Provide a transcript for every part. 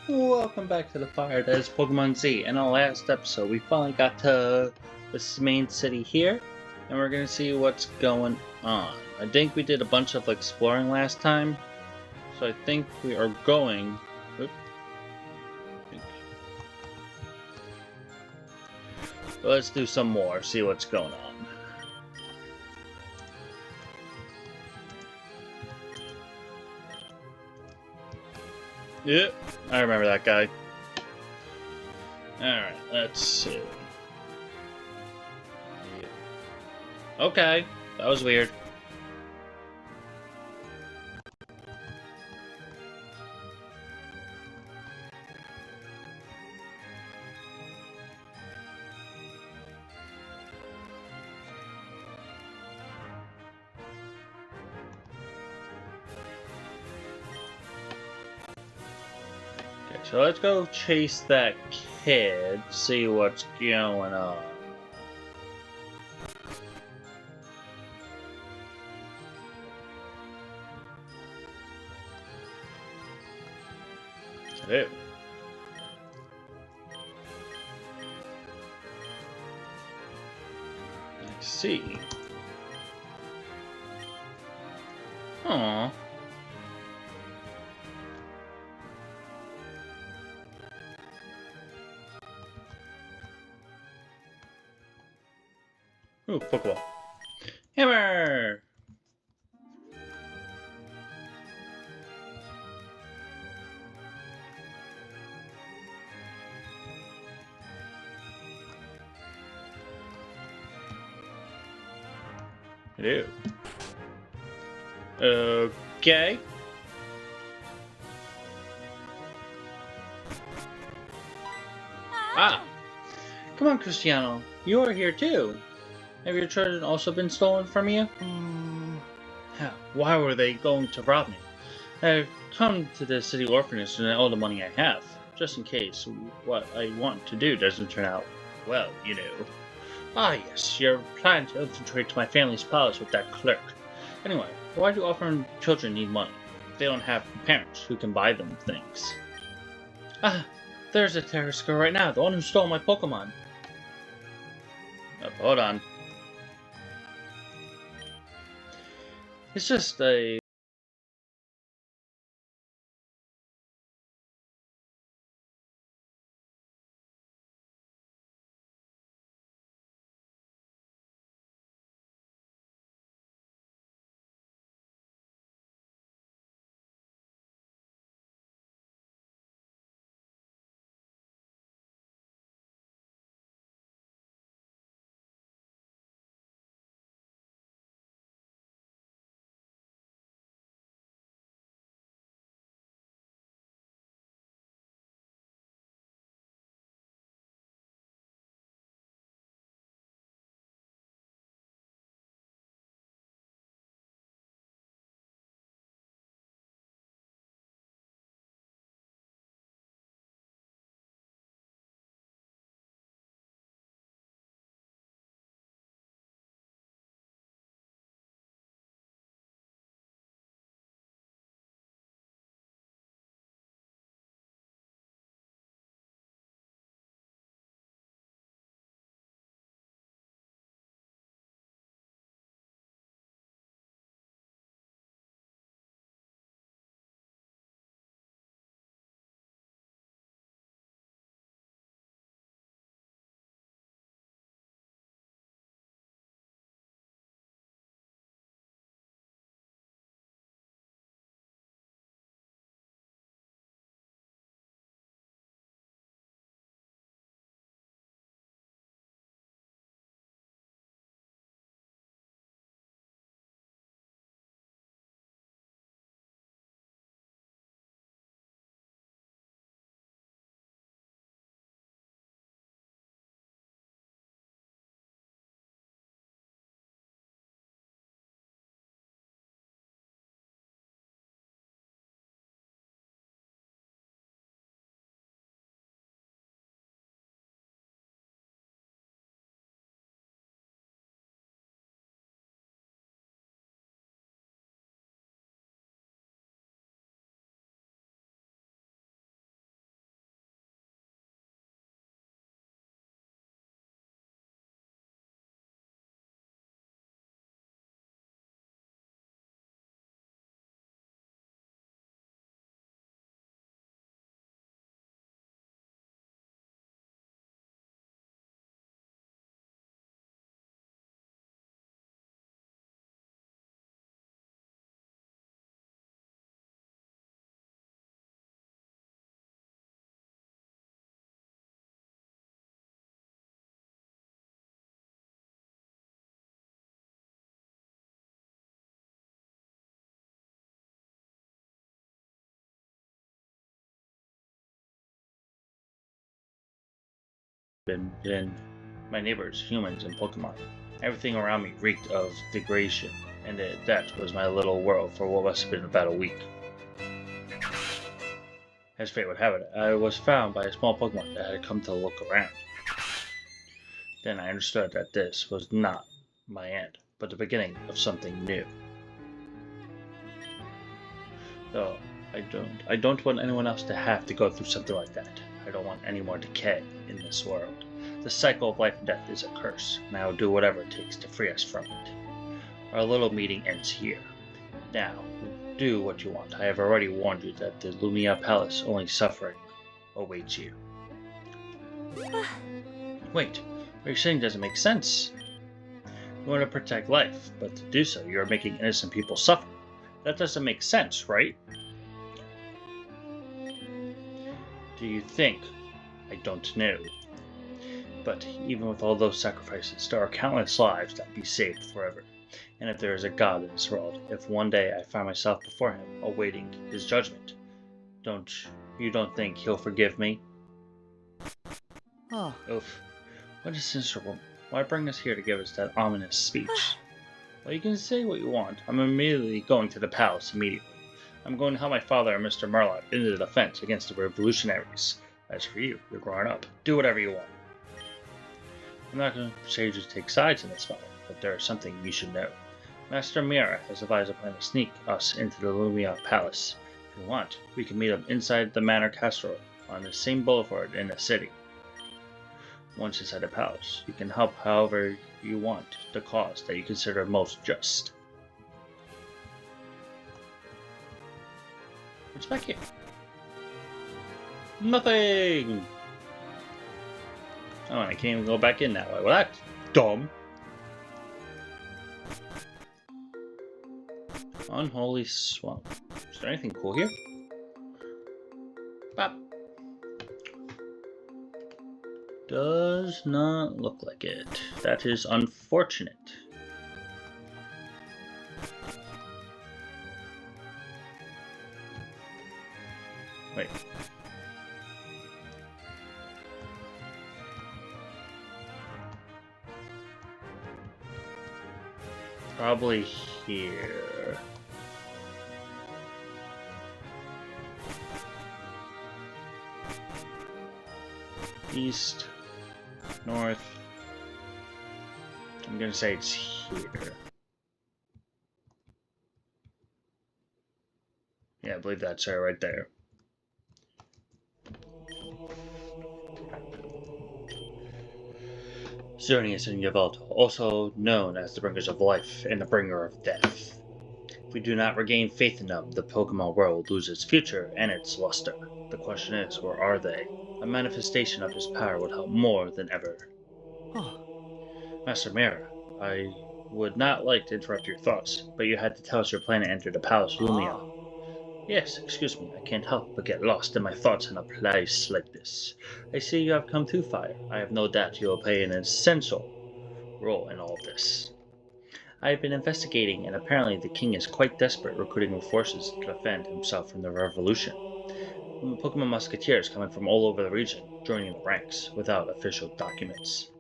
Welcome back to the fire. That is Pokemon Z. In our last episode, we finally got to this main city here, and we're gonna see what's going on. I think we did a bunch of exploring last time, so I think we are going. Oop, let's do some more, see what's going on. Yep, I remember that guy. Alright, let's see. Okay, that was weird. Okay, so let's go chase that kid, see what's going on. Ew. I see. Aww. Ooh, Pokeball. Hammer! Ew. Okay. Ah! Come on, Cristiano. You are here too. Have your children also been stolen from you? Why were they going to rob me? I've come to the city orphanage and all the money I have, just in case what I want to do doesn't turn out well, you know. Ah yes, your plan to infiltrate my family's palace with that clerk. Anyway, why do orphan children need money? They don't have parents who can buy them things. Ah, there's a terrorist girl right now, the one who stole my Pokemon. Hold on. It's just a been my neighbors, humans, and Pokemon. Everything around me reeked of degradation, and that was my little world for what must have been about a week. As fate would have it, I was found by a small Pokemon that had come to look around. Then I understood that this was not my end, but the beginning of something new. Though I don't want anyone else to have to go through something like that. I don't want any more decay in this world. The cycle of life and death is a curse, and I will do whatever it takes to free us from it. Our little meeting ends here. Now, do what you want. I have already warned you that the Lumia Palace only suffering awaits you. Wait, what you're saying doesn't make sense. You want to protect life, but to do so, you are making innocent people suffer. That doesn't make sense, right? Do you think I don't know? But even with all those sacrifices, there are countless lives that be saved forever. And if there is a God in this world, if one day I find myself before him, awaiting his judgment, you don't think he'll forgive me? Oh. Oof. What a sinister woman. Why bring us here to give us that ominous speech? Well, you can say what you want. I'm immediately going to the palace immediately. I'm going to help my father and Mr. Murloc into the defense against the revolutionaries. As for you, you're growing up. Do whatever you want. I'm not going to say you just take sides in this matter, but there is something you should know. Master Mira has devised a plan to sneak us into the Lumia Palace. If you want, we can meet up inside the Manor Castle on the same boulevard in the city. Once inside the palace, you can help however you want the cause that you consider most just. What's back here? Nothing! Oh, and I can't even go back in that way. Well, that's dumb. Unholy swamp. Is there anything cool here? Bop. Does not look like it. That is unfortunate. Wait. Probably here. East, north. I'm gonna say it's here. Yeah, I believe that's her right there. Xerneas and Yveltal, also known as the Bringers of Life and the Bringer of Death. If we do not regain faith in them, the Pokemon world loses its future and its luster. The question is, where are they? A manifestation of his power would help more than ever. Oh. Master Mira, I would not like to interrupt your thoughts, but you had to tell us your plan to enter the Palace Lumia. Yes, excuse me, I can't help but get lost in my thoughts in a place like this. I see you have come too far. I have no doubt you will play an essential role in all of this. I have been investigating, and apparently the king is quite desperate recruiting forces to defend himself from the revolution. Pokemon Musketeers coming from all over the region, joining the ranks, without official documents.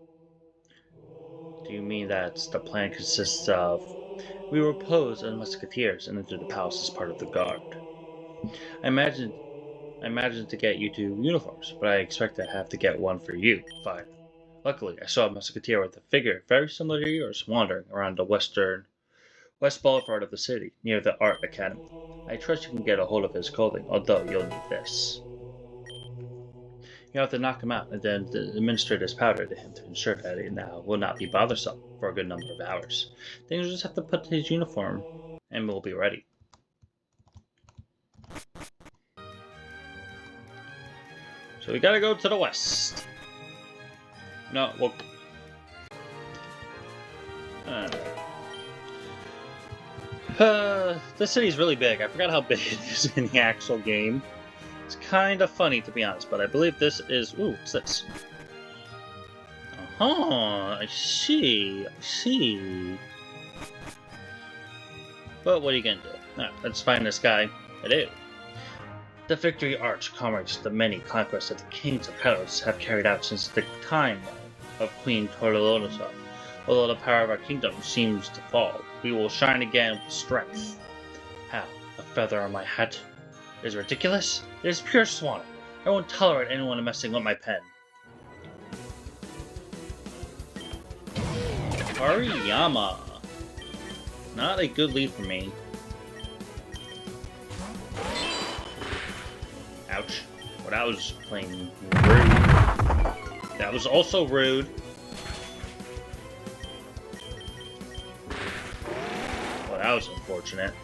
Do you mean that the plan consists of... We will pose as Musketeers and enter the palace as part of the guard. I imagine to get you two uniforms, but I expect to have to get one for you, Fire. Luckily, I saw a Musketeer with a figure very similar to yours wandering around the west boulevard of the city, near the Art Academy. I trust you can get a hold of his clothing, although you'll need this. You have to knock him out and then administer this powder to him to ensure that he now will not be bothersome for a good number of hours. Then you'll just have to put his uniform and we'll be ready. So we gotta go to the west. No, well... the city's really big. I forgot how big it is in the actual game. It's kind of funny, to be honest, but I believe this is... Ooh, what's this? I see. But what are you gonna do? Alright, let's find this guy. Hello. The victory arch commemorates the many conquests that the kings of Kalos have carried out since the time of Queen Tortolosa. Although the power of our kingdom seems to fall, we will shine again with strength. How? A feather on my hat is ridiculous? It is pure swan. I won't tolerate anyone messing with my pen. Hariyama. Not a good lead for me. Ouch. Well, that was plain rude. That was also rude. Well, that was unfortunate.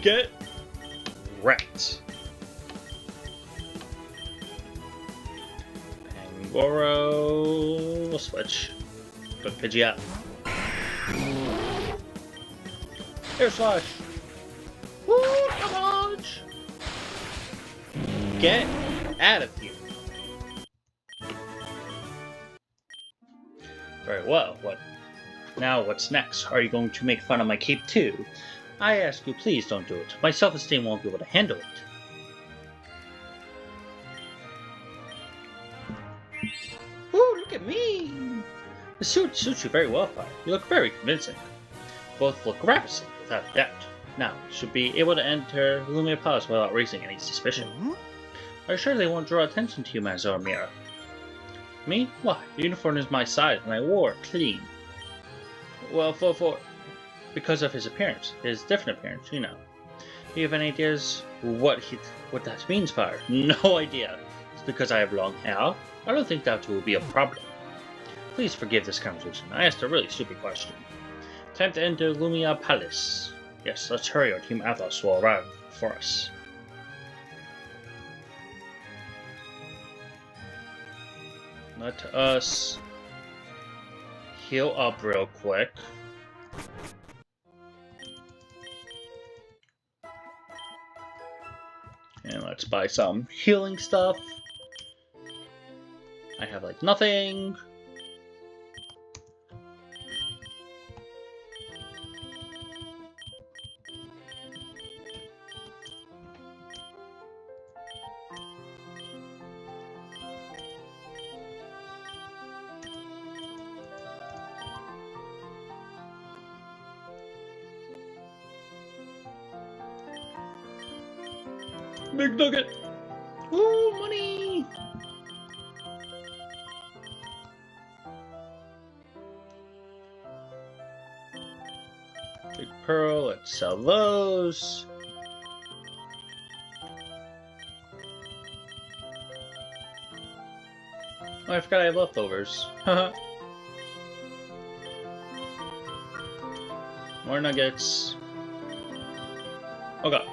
Get wrecked. Pangoro. We'll switch. Put Pidgey up. Air slash. Woo! Dodge! Get out of here. Very well. What's next? Are you going to make fun of my cape too? I ask you, please don't do it. My self-esteem won't be able to handle it. Ooh, look at me! The suit suits you very well, Fire. You look very convincing. Both look ravishing, without a doubt. Now, you should be able to enter Lumia Palace without raising any suspicion. Are you sure they won't draw attention to you, Mazor Mira? Me? Why? The uniform is my size, and I wore it clean. Well, because of his appearance. His different appearance, you know. Do you have any ideas what that means, Fire? No idea. It's because I have long hair. I don't think that will be a problem. Please forgive this conversation. I asked a really stupid question. Time to enter Lumia Palace. Yes, let's hurry, or Team Athos will arrive for us. Let us heal up real quick. And let's buy some healing stuff. I have like nothing. Big nugget! Ooh, money! Big pearl, let's sell those. Oh, I forgot I have leftovers. More nuggets. Oh god.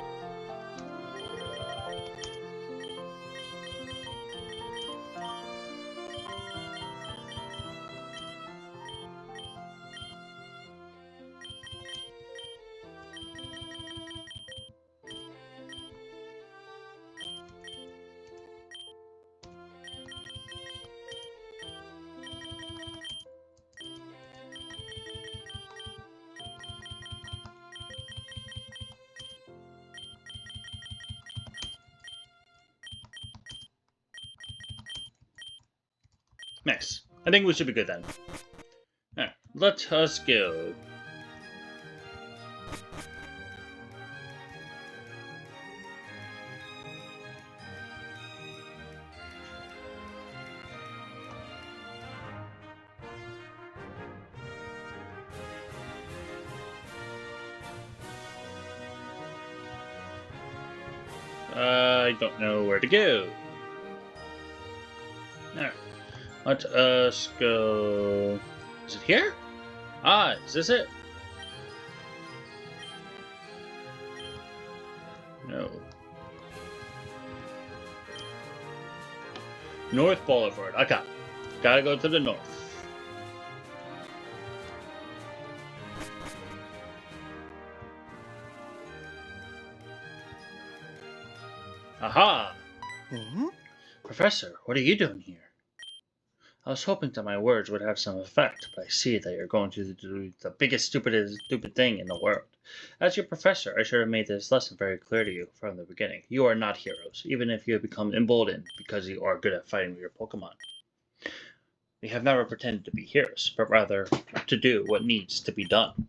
Nice. I think we should be good then. Alright, let us go. I don't know where to go. Alright. Let us go... Is it here? Ah, is this it? No. North Boulevard. Okay. Gotta go to the north. Aha! Professor, what are you doing here? I was hoping that my words would have some effect, but I see that you're going to do the biggest, stupid thing in the world. As your professor, I should have made this lesson very clear to you from the beginning. You are not heroes, even if you have become emboldened because you are good at fighting with your Pokemon. We have never pretended to be heroes, but rather to do what needs to be done.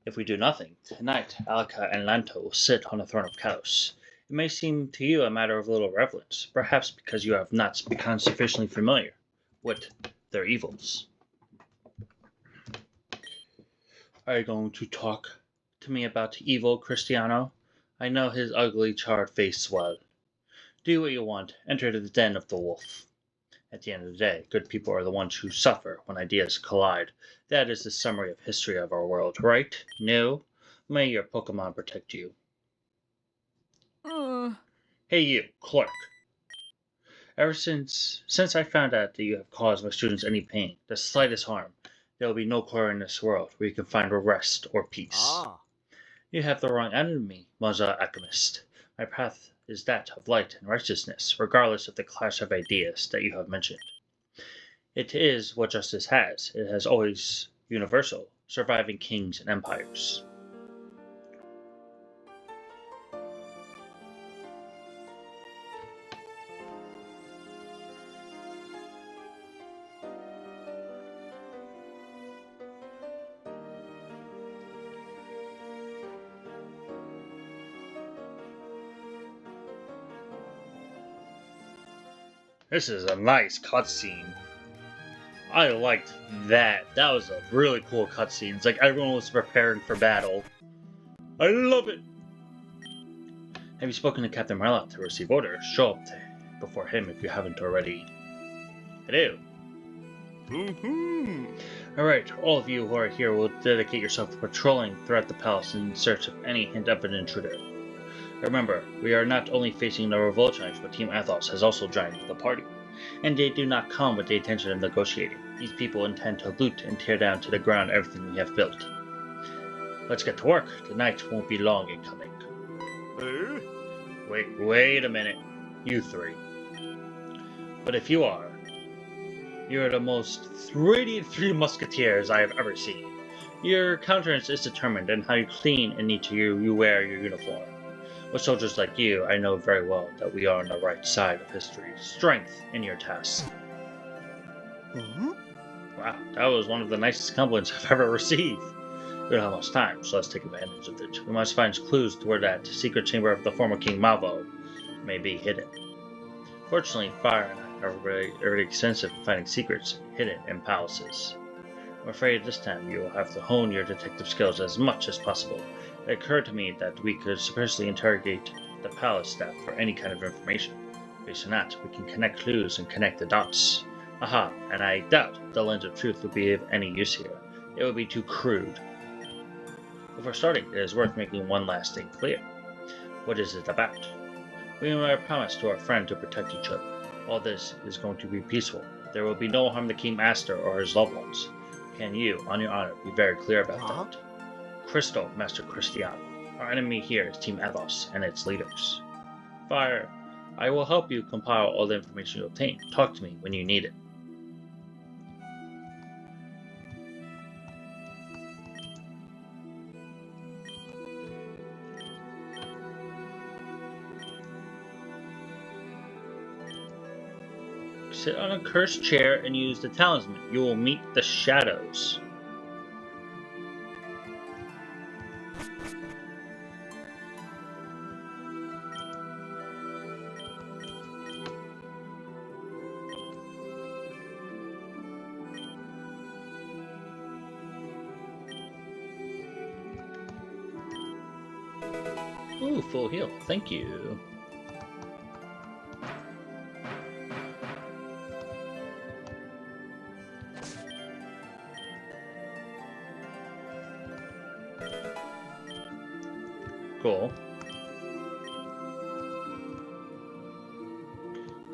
If we do nothing, tonight Alka and Lanto will sit on a throne of Kalos. It may seem to you a matter of little reverence, perhaps because you have not become sufficiently familiar with their evils. Are you going to talk to me about evil, Cristiano? I know his ugly, charred face well. Do what you want. Enter the den of the wolf. At the end of the day, good people are the ones who suffer when ideas collide. That is the summary of history of our world, right? No? May your Pokemon protect you. Hey you, clerk. Ever since I found out that you have caused my students any pain, the slightest harm, there will be no corner in this world where you can find rest or peace. You have the wrong enemy, Maza Alchemist. My path is that of light and righteousness, regardless of the clash of ideas that you have mentioned. It is what justice has. It has always universal, surviving kings and empires. This is a nice cutscene. I liked that. That was a really cool cutscene. It's like everyone was preparing for battle. I love it! Have you spoken to Captain Marlock to receive orders? Show up before him if you haven't already. I do. Alright, all of you who are here will dedicate yourself to patrolling throughout the palace in search of any hint of an intruder. Remember, we are not only facing the Revolutionists, but Team Athos has also joined the party. And they do not come with the intention of negotiating. These people intend to loot and tear down to the ground everything we have built. Let's get to work. The night won't be long in coming. Wait a minute. You three. But if you are, you're the most radiant three musketeers I have ever seen. Your countenance is determined, and how you clean and neat you wear your uniform. With soldiers like you, I know very well that we are on the right side of history. Strength in your task. Wow, that was one of the nicest compliments I've ever received. We don't have much time, so let's take advantage of it. We must find clues to where that secret chamber of the former King Malvo may be hidden. Fortunately, Fire and I are very extensive in finding secrets hidden in palaces. I'm afraid this time you will have to hone your detective skills as much as possible. It occurred to me that we could superficially interrogate the palace staff for any kind of information. Based on that, we can connect clues and connect the dots. Aha, and I doubt the lens of truth would be of any use here. It would be too crude. Before starting, it is worth making one last thing clear. What is it about? We made a promise to our friend to protect each other. All this is going to be peaceful. There will be no harm to King Master or his loved ones. Can you, on your honor, be very clear about that? Crystal, Master Cristiano. Our enemy here is Team Athos and its leaders. Fire, I will help you compile all the information you obtain. Talk to me when you need it. Sit on a cursed chair and use the talisman. You will meet the shadows. Ooh, full heal. Thank you. Cool.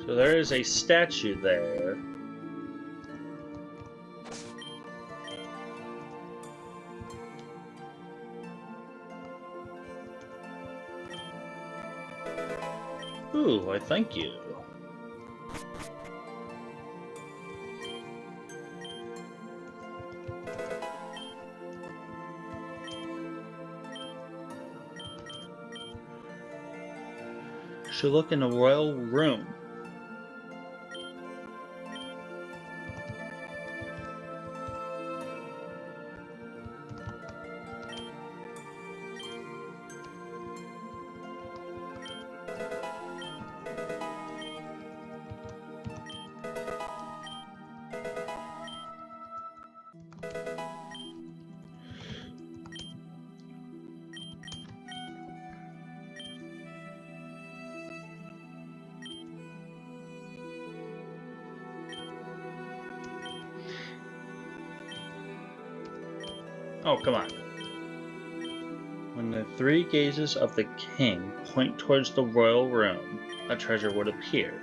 So there is a statue there. Ooh, I thank you. Should look in the royal room. Oh, come on. When the three gazes of the king point towards the royal room, a treasure would appear.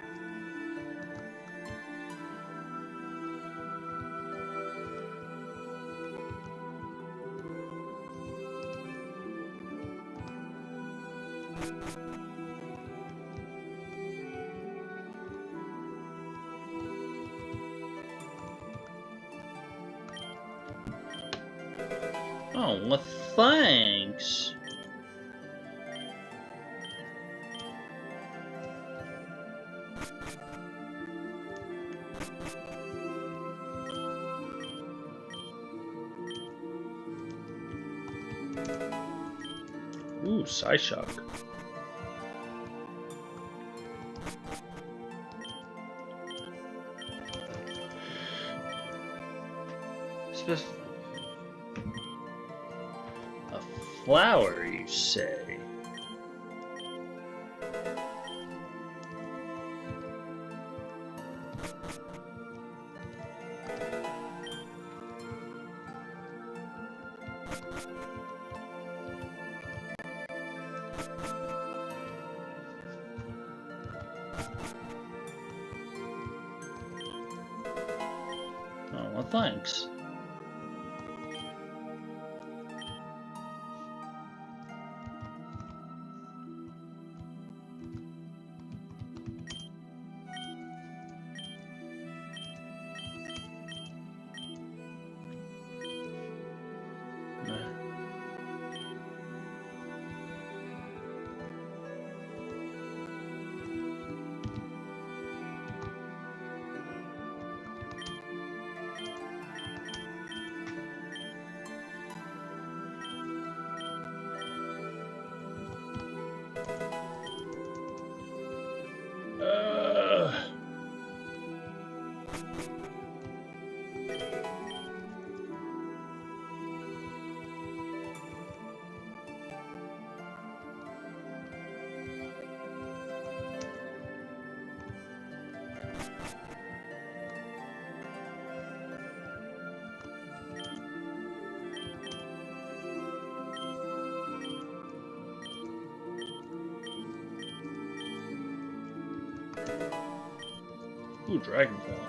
Oh, well, thanks. Ooh, Psyshock. A flower, you say? Oh, well, thanks. Ooh, Dragonfall.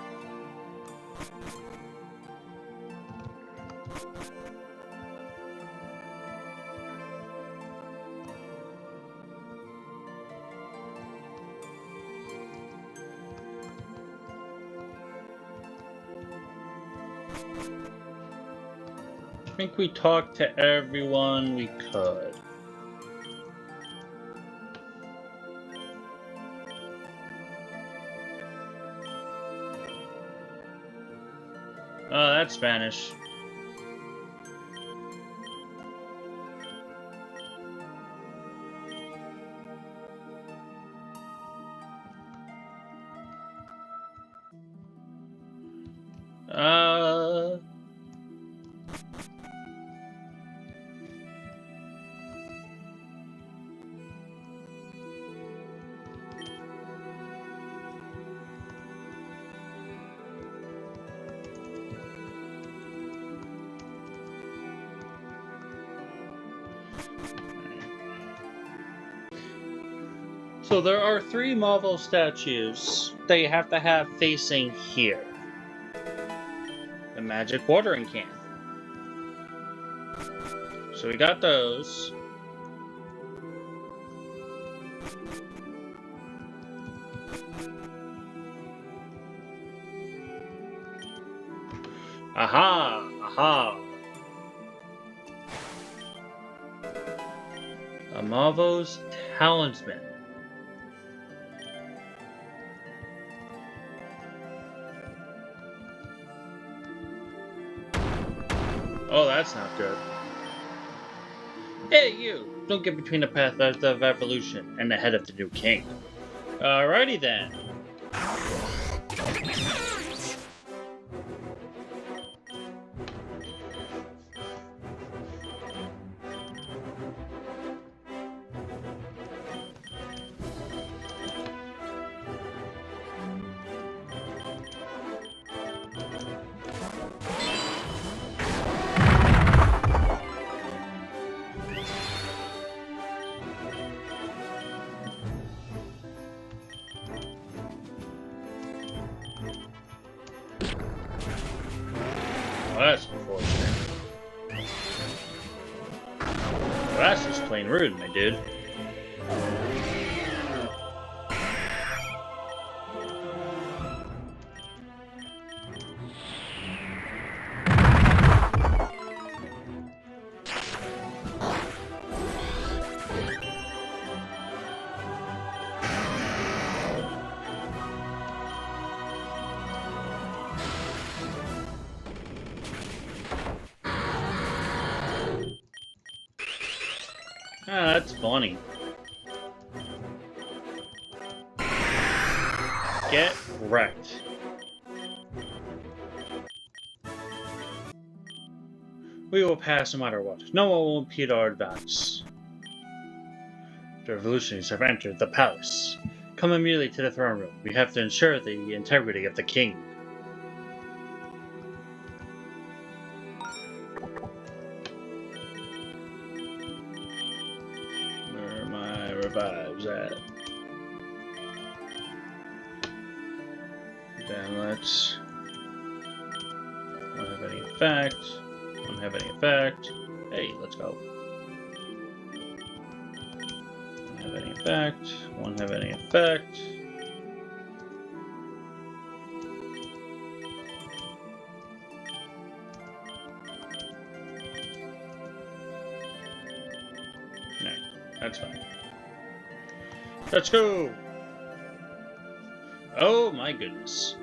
I think we talked to everyone we could. Oh, that's Spanish. Uh... So there are 3 Marvel statues that you have to have facing here. The magic watering can. So we got those. Aha! Aha! A Marvel's Talisman. Oh, that's not good. Hey, you! Don't get between the path of evolution and the head of the new king. Alrighty then. Well, that's unfortunate. Well, that's just plain rude, my dude. Ah, that's funny. Get wrecked. We will pass no matter what. No one will impede our advance. The revolutionaries have entered the palace. Come immediately to the throne room. We have to ensure the integrity of the king. Where are my revives at? Then let's... Don't have any effect. Don't have any effect. Hey, let's go. Don't have any effect. Won't have any effect. No, that's fine. Let's go! Oh my goodness.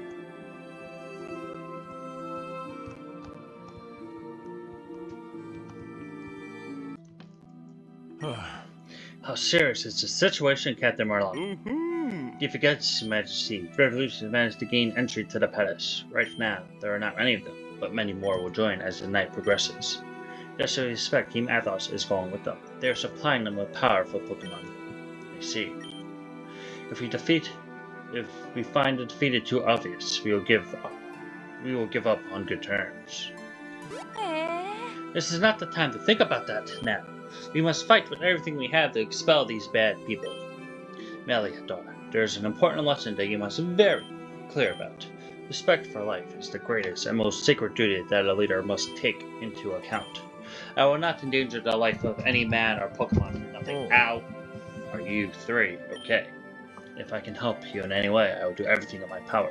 How serious is the situation, Captain Marlowe? You forget, His Majesty, the revolution has managed to gain entry to the palace. Right now, there are not many of them, but many more will join as the night progresses. Just so you expect, Team Athos is going with them. They are supplying them with powerful Pokémon. I see. If we find the defeated too obvious, we will give up on good terms. This is not the time to think about that now. We must fight with everything we have to expel these bad people. Melia, daughter, there is an important lesson that you must be very clear about. Respect for life is the greatest and most sacred duty that a leader must take into account. I will not endanger the life of any man or Pokemon for nothing. Ow! Are you three okay? If I can help you in any way, I will do everything in my power.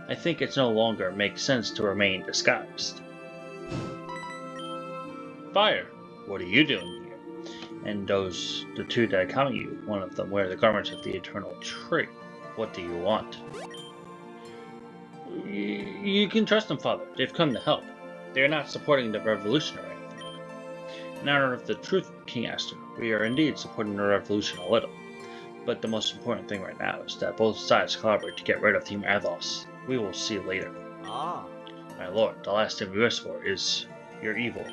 I think it no longer makes sense to remain disguised. Fire! What are you doing here? And the two that accompany you, one of them wear the garments of the eternal tree. What do you want? You can trust them, Father. They've come to help. They are not supporting the revolution or anything. In honor of the truth, King Aster, we are indeed supporting the revolution a little. But the most important thing right now is that both sides collaborate to get rid of Team Athos. We will see later. My lord, the last thing we wish for is your evil.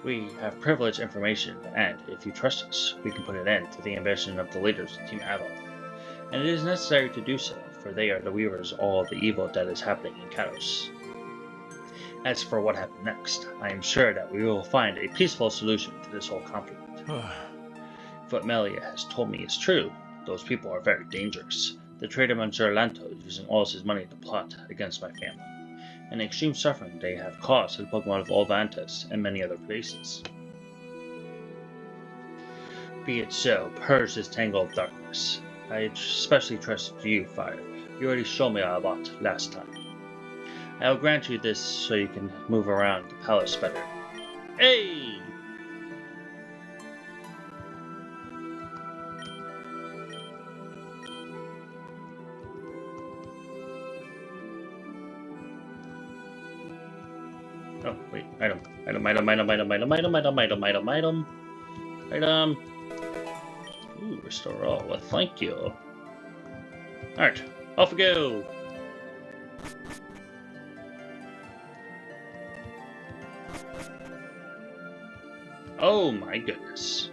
We have privileged information, and if you trust us, we can put an end to the ambition of the leaders of Team Athos. And it is necessary to do so, for they are the weavers of all the evil that is happening in Kalos. As for what happened next, I am sure that we will find a peaceful solution to this whole conflict. If what Melia has told me is true, those people are very dangerous. The traitor Monsieur Lanto is using all his money to plot against my family, and the extreme suffering they have caused to the Pokemon of Olvantes and many other places. Be it so, purge this tangle of darkness. I especially trusted you, Fire. You already showed me a lot last time. I will grant you this so you can move around the palace better. Hey! Oh, wait. Item. Item, item, item, item, item, item, item, item, item, item. Item. Ooh, restore all. Well, thank you. Alright, off we go. Oh my goodness.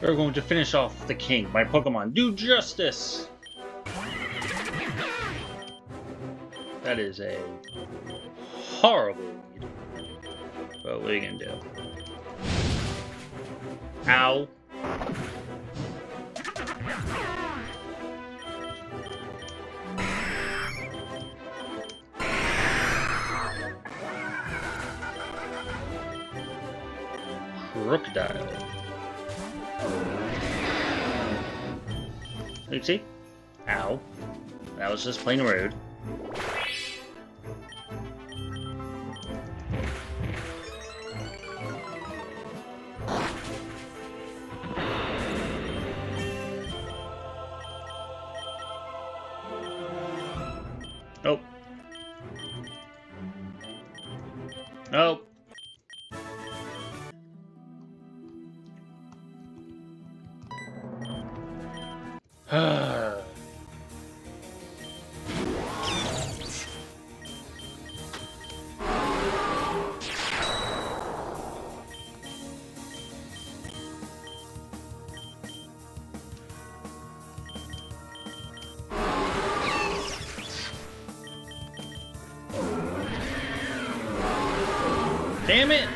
We're going to finish off the king. My Pokemon do justice. That is a horrible lead. But what are you gonna do? Ow. Crocodile. Oopsie. Ow. That was just plain rude. Nope. Nope. Damn it!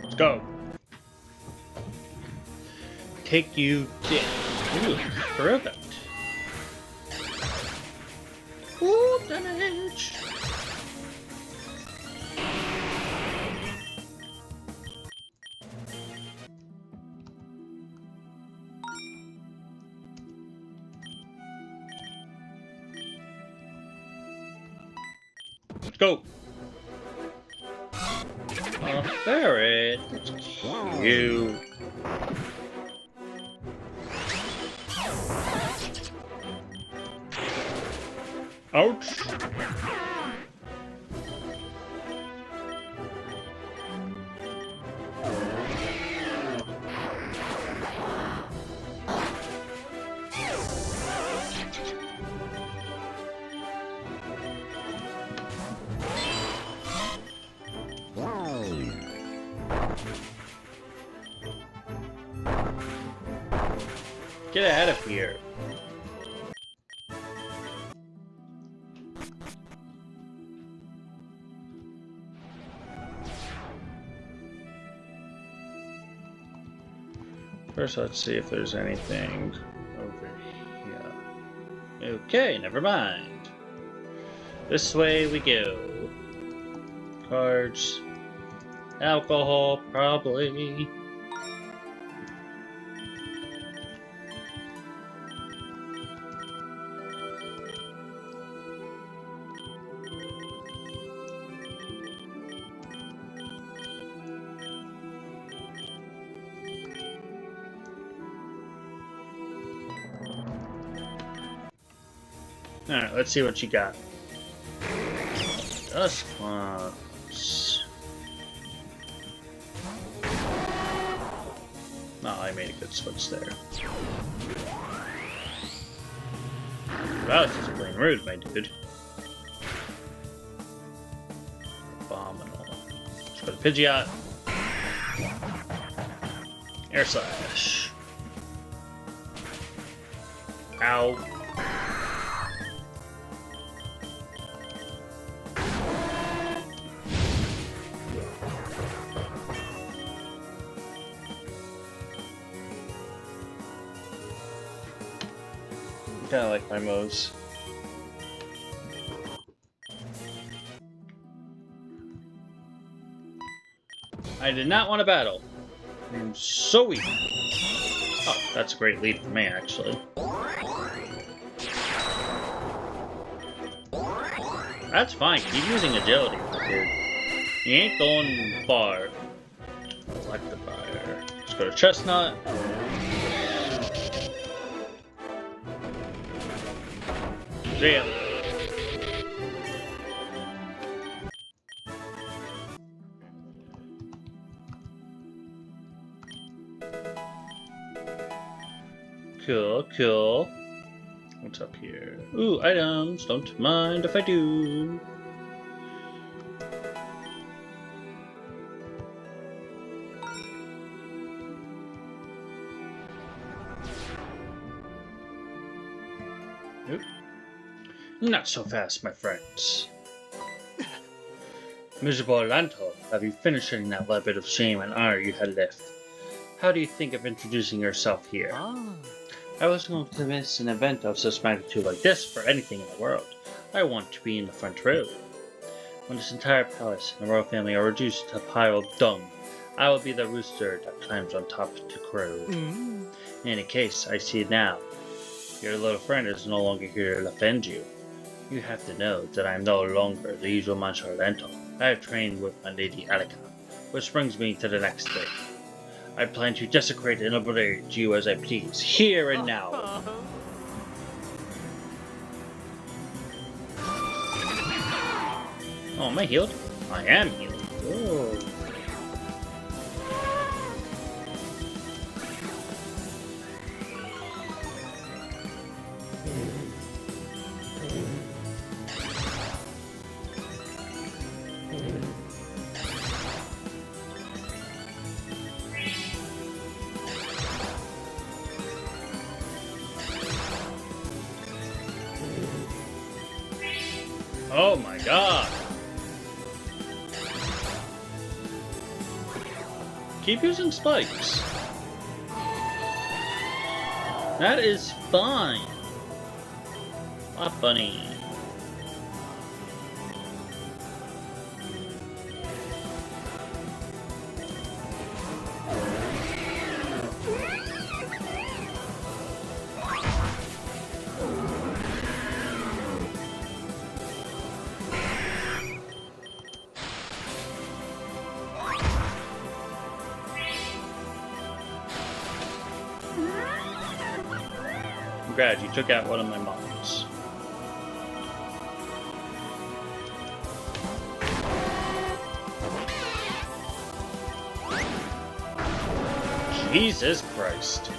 Let's go. Take you down. Ooh, perfect. Ooh, damage. Let's go. Ferret. That's cute. Ouch. Get out of here. First, let's see if there's anything over here. Okay, never mind. This way we go. Cards. Alcohol, probably. Alright, let's see what you got. Dust clumps. Oh, I made a good switch there. Wow, it's just plain rude, my dude. Abominable. Let's go to Pidgeot. Air Slash. Ow. Kinda like my moves. I did not want to battle. I'm so weak. Oh, that's a great lead for me, actually. That's fine. Keep using agility, dude. You ain't going far. Select the fire. Let's go to Chestnut. See ya. Cool, cool. What's up here? Ooh, items. Don't mind if I do. Oop. Not so fast, my friends. Miserable Lanto, have you finished in that little bit of shame and honor you had left? How do you think of introducing yourself here? I wasn't going to miss an event of such magnitude like this for anything in the world. I want to be in the front row. When this entire palace and the royal family are reduced to a pile of dung, I will be the rooster that climbs on top to crow. In any case, I see it now. Your little friend is no longer here to defend you. You have to know that I am no longer the usual Monsieur Lento. I have trained with my Lady Alika, which brings me to the next thing. I plan to desecrate and obliterate you as I please, here and now. Oh, am I healed? I am healed. Oh. Oh my god! Keep using spikes. That is fine. Not funny. Glad you took out one of my mons. Jesus Christ.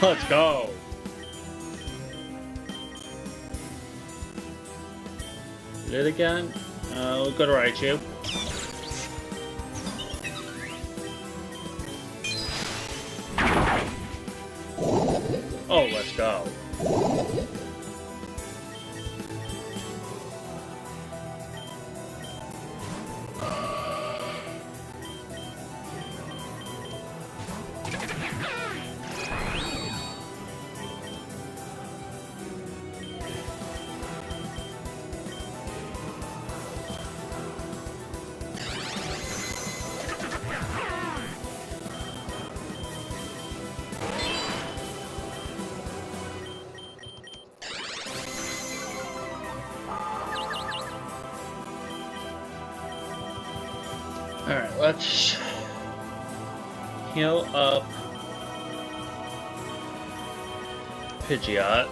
Let's go. Did it again? We'll go to Raichu. Oh, let's go. Alright, let's heal up Pidgeot.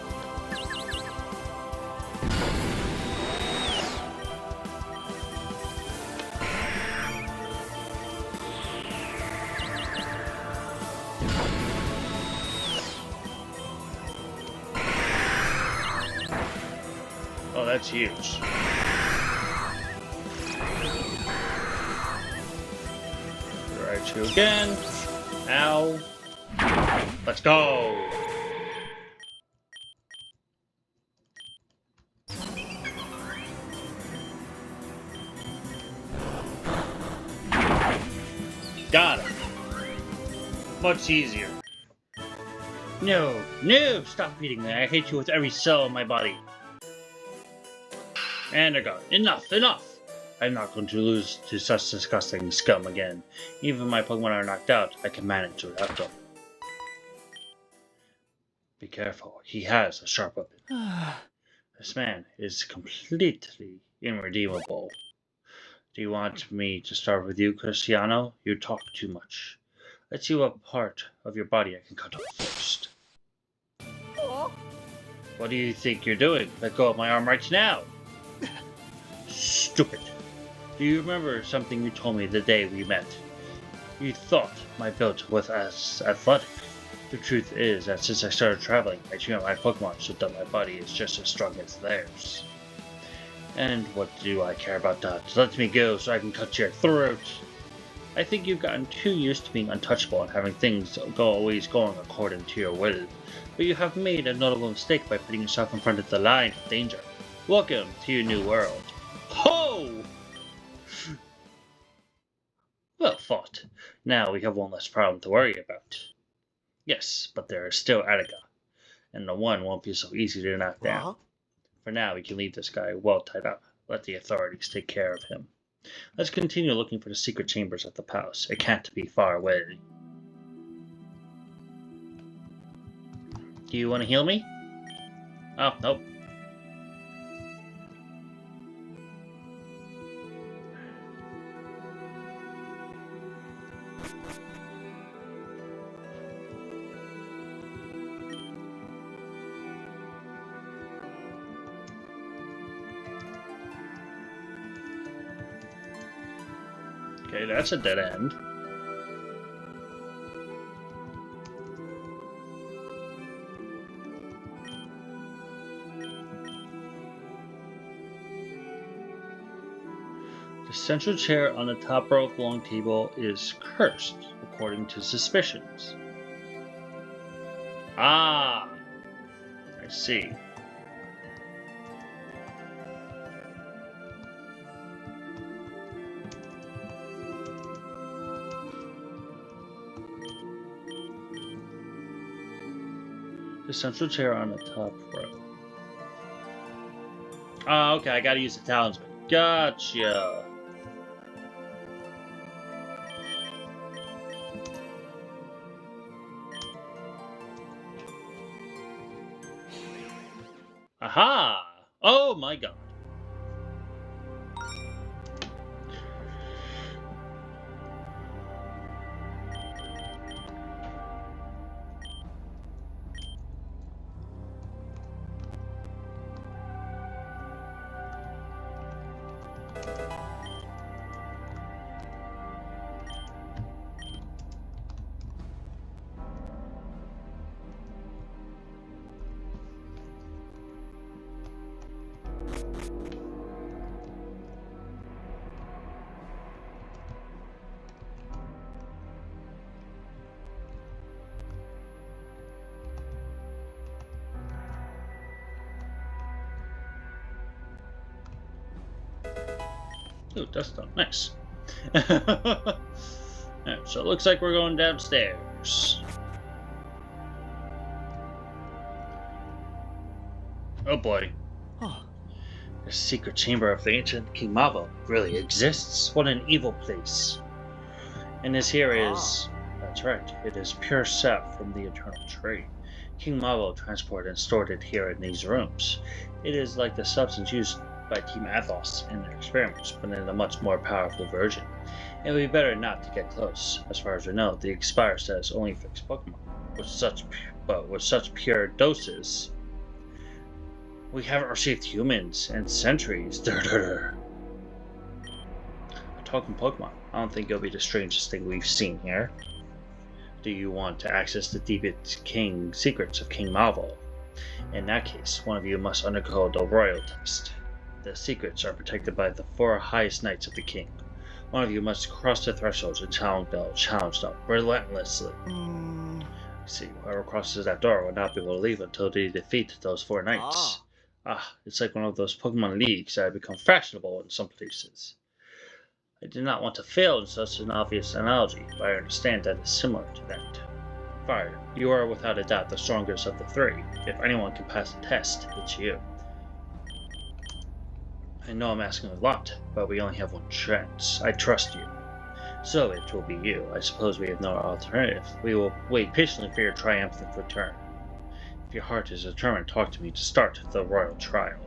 Oh, that's huge. Right, you again. Ow. Let's go. Got it. Much easier. No, no, stop beating me. I hate you with every cell in my body. And they're gone. Enough, enough! I'm not going to lose to such disgusting scum again. Even my Pokemon are knocked out, I can manage without them. Be careful, he has a sharp weapon. This man is completely irredeemable. Do you want me to start with you, Cristiano? You talk too much. Let's see what part of your body I can cut off first. What do you think you're doing? Let go of my arm right now! Stupid. Do you remember something you told me the day we met? You thought my build was as athletic. The truth is that since I started traveling, I trained my Pokemon so that my body is just as strong as theirs. And what do I care about that? Let me go so I can cut your throat. I think you've gotten too used to being untouchable and having things always going according to your will. But you have made a notable mistake by putting yourself in front of the line of danger. Welcome to your new world. Ho! Well fought. Now we have one less problem to worry about. Yes, but there is still Attica, and the one won't be so easy to knock down. For now, we can leave this guy well tied up. Let the authorities take care of him. Let's continue looking for the secret chambers at the palace. It can't be far away. Do you want to heal me? Oh, nope. Okay, that's a dead end. The central chair on the top row of the long table is cursed, according to suspicions. Ah, I see. The central chair on the top row. Oh, okay, I gotta use the talisman. Gotcha. Aha! Oh my god. Ooh, dust up. Nice. Alright, so it looks like we're going downstairs. Oh boy. The secret chamber of the ancient King Mavo really exists. What an evil place. And this here is... That's right. It is pure sap from the eternal tree. King Mavo transported and stored it here in these rooms. It is like the substance used by Team Athos in their experiments, but in a much more powerful version. It would be better not to get close. As far as we know, the expire status only affects Pokemon. With such pure doses, we haven't received humans in centuries. A talking Pokemon. I don't think it'll be the strangest thing we've seen here. Do you want to access the deepest secrets of King Marvel? In that case, one of you must undergo the royal test. The secrets are protected by the 4 highest knights of the king. One of you must cross the threshold to challenge them relentlessly. See, whoever crosses that door will not be able to leave until they defeat those 4 knights. It's like one of those Pokemon leagues that have become fashionable in some places. I did not want to fail in such an obvious analogy, but I understand that it's similar to that. Fire, you are without a doubt the strongest of the 3. If anyone can pass the test, it's you. I know I'm asking a lot, but we only have one chance. I trust you. So it will be you. I suppose we have no alternative. We will wait patiently for your triumphant return. If your heart is determined, talk to me to start the royal trial.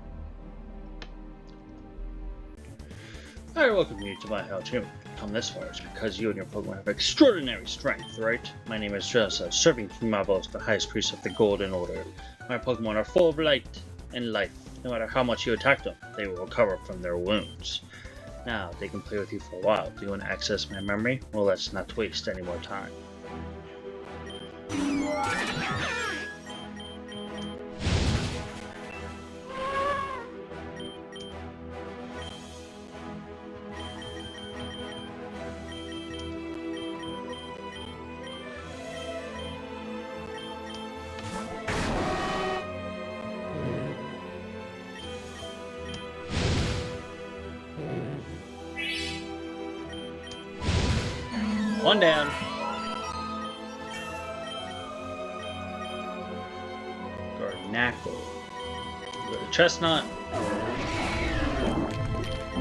I welcome you to my house. You come this far because you and your Pokemon have extraordinary strength, right? My name is Joseph, serving King Marvel as the highest priest of the Golden Order. My Pokemon are full of light and life. No matter how much you attack them, they will recover from their wounds. Now, they can play with you for a while. Do you want to access my memory? Well, let's not waste any more time. One down. Garnackle. Go to Chestnut.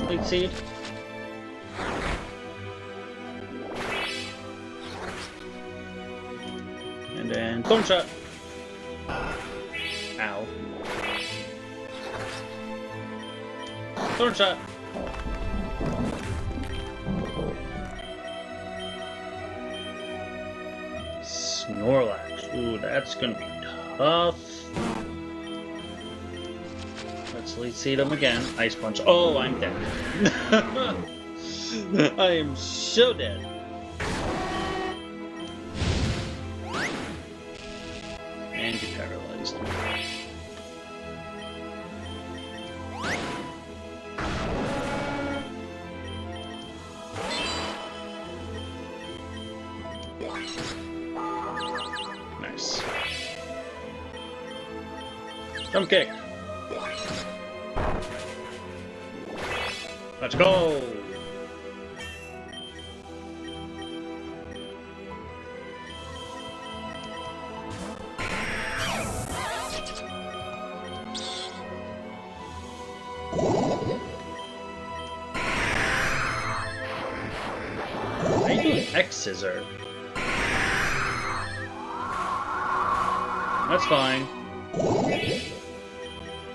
Lead Seed. And then Thorn Shot. Ow. Thorn Shot. Snorlax. Ooh, that's gonna be tough. Let's Lead Seed him again. Ice Punch. Oh, I'm dead. I am so dead. And you paralyzed me. Nice. Jump kick. Let's go. How you doing X-Scissor? That's fine.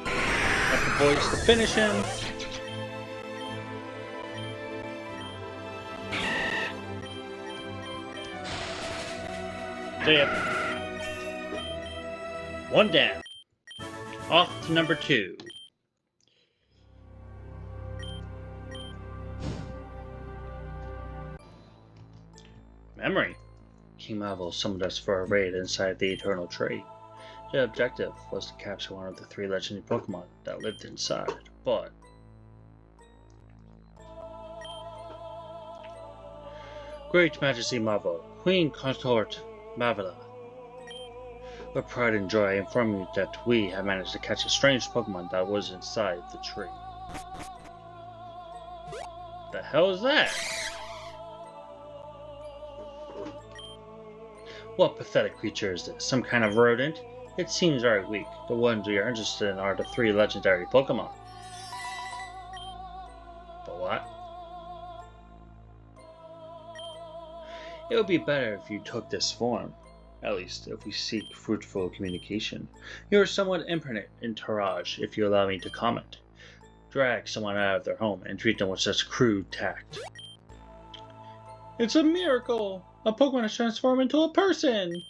Got the boys to finish him. See ya. One down. Off to number 2. Memory. King Marvel summoned us for a raid inside the Eternal Tree. The objective was to capture one of the 3 legendary Pokemon that lived inside, but Great Majesty Marvel, Queen Consort Mavila. With pride and joy, I inform you that we have managed to catch a strange Pokemon that was inside the tree. The hell is that? What pathetic creature is this? Some kind of rodent? It seems very weak. The ones we are interested in are the 3 legendary Pokemon. But what? It would be better if you took this form. At least, if we seek fruitful communication. You are somewhat impertinent in Taraj, if you allow me to comment. Drag someone out of their home and treat them with such crude tact. It's a miracle! A Pokemon has transformed into a person!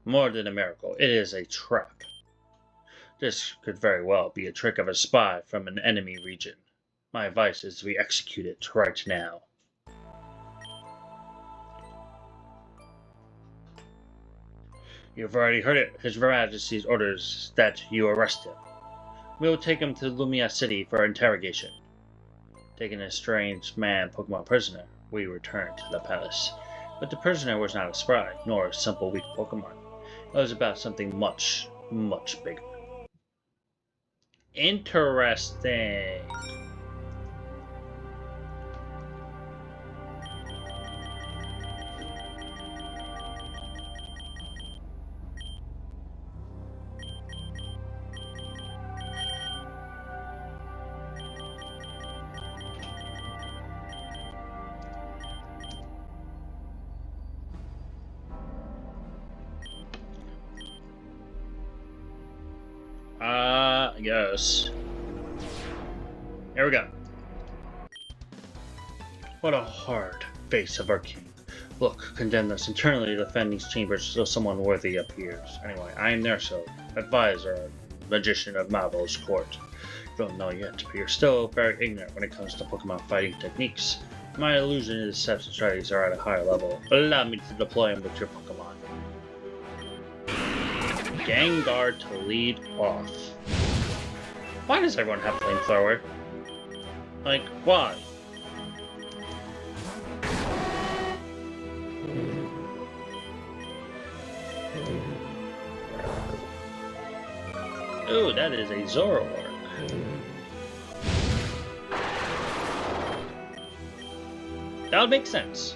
More than a miracle, it is a trap. This could very well be a trick of a spy from an enemy region. My advice is we execute it right now. You've already heard it. His Majesty's orders that you arrest him. We will take him to Lumia City for interrogation. Taking a strange man Pokemon prisoner, we return to the palace. But the prisoner was not a spy, nor a simple weak Pokemon. It was about something much, much bigger. Interesting. Yes. Here we go. What a hard face of our king. Look, condemn us internally to defend these chambers till someone worthy appears. Anyway, I am Nerso, advisor, magician of Marvel's court. You don't know yet, but you're still very ignorant when it comes to Pokemon fighting techniques. My illusion is steps and strategies are at a higher level. Allow me to deploy them with your Pokemon. Gengar to lead off. Why does everyone have flamethrower? Like, why? Ooh, that is a Zoroark. That would make sense.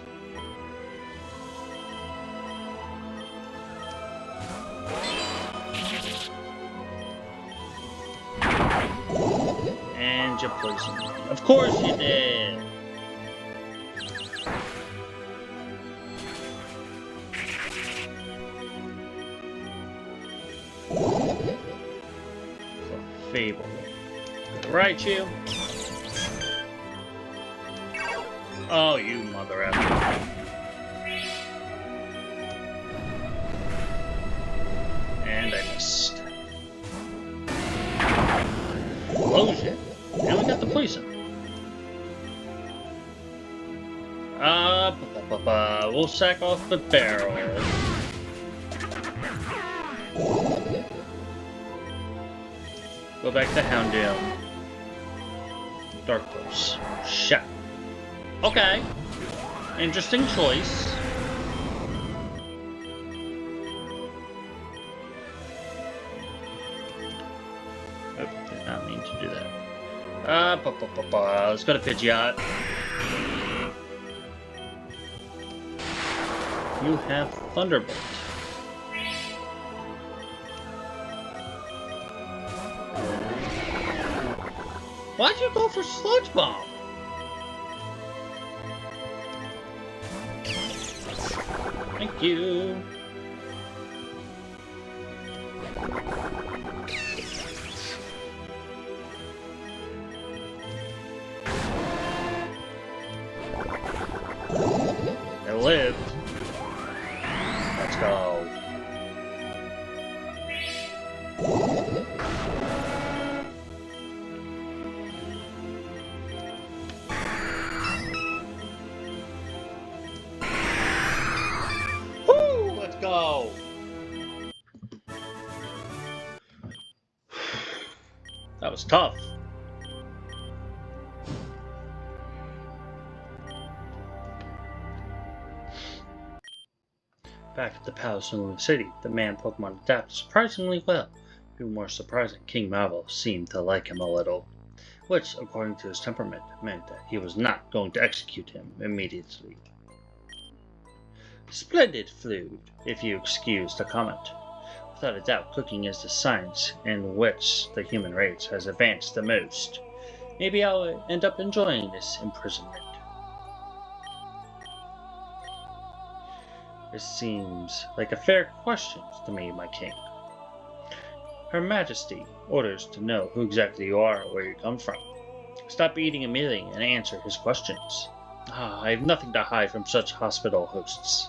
And you poisoned me. Of course you did! Fable. Right, you? Oh, you mother effer. And I missed. Explosion. And we got the poison. We'll sack off the barrel. Go back to Houndoom. Dark Horse. Shot. Okay. Interesting choice. Oh, did not mean to do that. Let's go to Pidgeot. You have Thunderbolt. Why'd you go for Sludge Bomb? Thank you. I lived. Let's go. Go. That was tough. Back at the palace in Lumia City, the man Pokemon adapted surprisingly well. Even more surprising, King Marvel seemed to like him a little, which, according to his temperament, meant that he was not going to execute him immediately. Splendid food, if you excuse the comment. Without a doubt, cooking is the science in which the human race has advanced the most. Maybe I'll end up enjoying this imprisonment. This seems like a fair question to me, my king. Her Majesty orders to know who exactly you are and where you come from. Stop eating immediately and answer his questions. I have nothing to hide from such hospital hosts.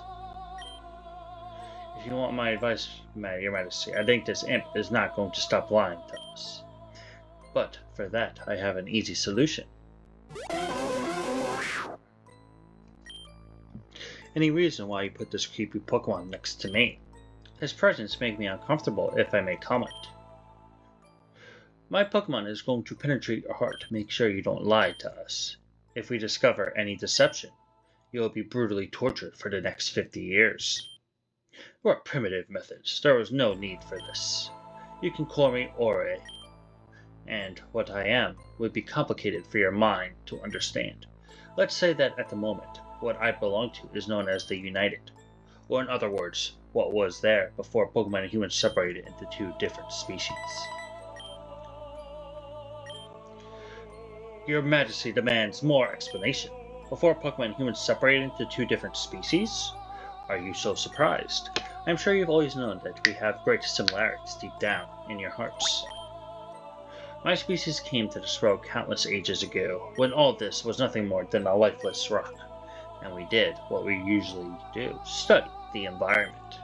If you want my advice, Your Majesty, I think this imp is not going to stop lying to us. But for that, I have an easy solution. Any reason why you put this creepy Pokemon next to me? His presence makes me uncomfortable, if I may comment. My Pokemon is going to penetrate your heart to make sure you don't lie to us. If we discover any deception, you will be brutally tortured for the next 50 years. We're primitive methods. There was no need for this. You can call me Ore. And what I am would be complicated for your mind to understand. Let's say that at the moment, what I belong to is known as the United. Or in other words, what was there before Pokemon and humans separated into two different species. Your Majesty demands more explanation. Before Pokemon and humans separated into two different species? Are you so surprised? I'm sure you've always known that we have great similarities deep down in your hearts. My species came to this world countless ages ago, when all this was nothing more than a lifeless rock. And we did what we usually do, study the environment.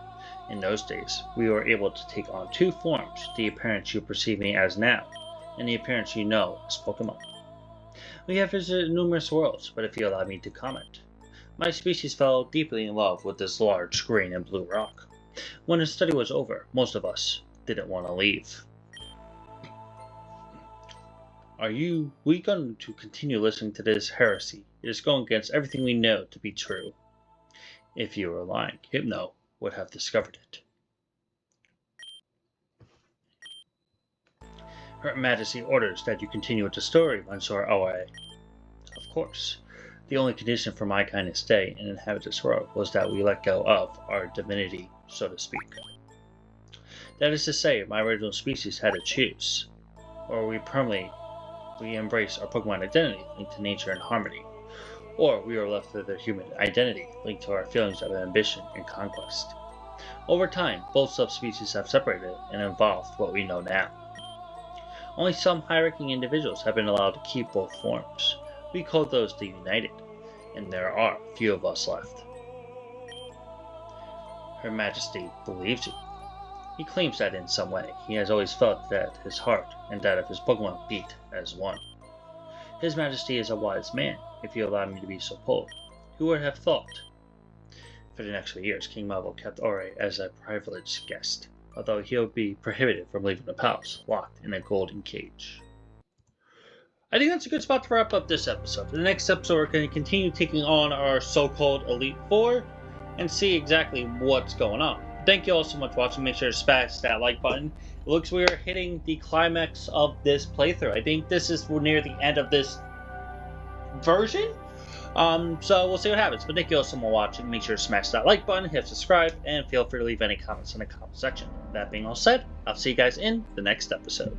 In those days, we were able to take on two forms, the appearance you perceive me as now, and the appearance you know as Pokemon. We have visited numerous worlds, but if you allow me to comment, my species fell deeply in love with this large green and blue rock. When the study was over, most of us didn't want to leave. Are we going to continue listening to this heresy? It is going against everything we know to be true. If you were lying, Hypno would have discovered it. Her Majesty orders that you continue with the story, Monsieur Oa. Of course. The only condition for my kind to stay and inhabit this world was that we let go of our divinity, so to speak. That is to say, my original species had to choose, or we embrace our Pokemon identity linked to nature and harmony, or we are left with a human identity linked to our feelings of ambition and conquest. Over time, both subspecies have separated and evolved what we know now. Only some high-ranking individuals have been allowed to keep both forms. We call those the United, and there are few of us left. Her Majesty believes you. He claims that in some way, he has always felt that his heart and that of his Pokemon beat as one. His Majesty is a wise man, if you allow me to be so bold. Who would have thought? For the next few years, King Marvel kept Ore as a privileged guest, although he'll be prohibited from leaving the palace, locked in a golden cage. I think that's a good spot to wrap up this episode. In the next episode, we're going to continue taking on our so-called Elite Four and see exactly what's going on. Thank you all so much for watching. Make sure to smash that like button. It looks we are hitting the climax of this playthrough. I think this is near the end of this version. So we'll see what happens. But thank you all so much for watching. Make sure to smash that like button, hit subscribe, and feel free to leave any comments in the comment section. That being all said, I'll see you guys in the next episode.